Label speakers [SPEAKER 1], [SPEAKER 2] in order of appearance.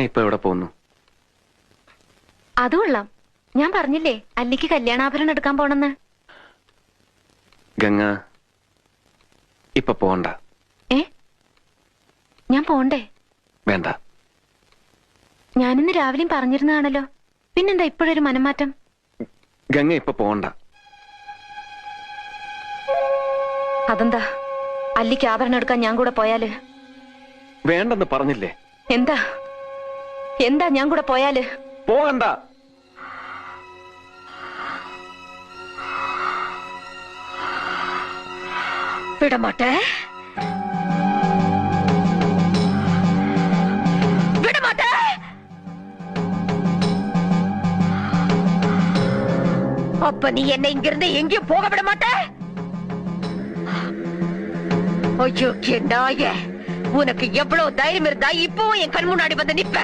[SPEAKER 1] ഇപ്പൊ എവിടെ പോകുന്നു?
[SPEAKER 2] അത് കൊള്ളാം. ഞാൻ പറഞ്ഞില്ലേ അല്ലിക്ക് കല്യാണാഭരണം എടുക്കാൻ പോണെന്ന്.
[SPEAKER 1] ഗംഗ ഇപ്പൊ പോണ്ട.
[SPEAKER 2] ഞാൻ പോണ്ടേ?
[SPEAKER 1] വേണ്ട.
[SPEAKER 2] ഞാനിന്ന് രാവിലെയും പറഞ്ഞിരുന്നതാണല്ലോ, പിന്നെന്താ ഇപ്പോഴൊരു മനംമാറ്റം?
[SPEAKER 1] ഗംഗ ഇപ്പൊ പോണ്ട.
[SPEAKER 2] അതെന്താ? അല്ലിക്ക് ആഭരണം എടുക്കാൻ ഞാൻ കൂടെ പോയാല്?
[SPEAKER 1] വേണ്ടെന്ന് പറഞ്ഞില്ലേ?
[SPEAKER 2] എന്താ എന്താ ഞാൻ കൂടെ പോയാല്?
[SPEAKER 1] പോകണ്ട.
[SPEAKER 2] വിടമാട്ടെ, വിടമാട്ടെ. அப்ப நீ என்னை இங்கிருந்து எங்கேயும் போக விட மாட்ட? ஐயோ நாயே, உனக்கு எவ்வளவு தைரியம் இருந்தா இப்பவும் என் கண் முன்னாடி வந்து நிப்ப?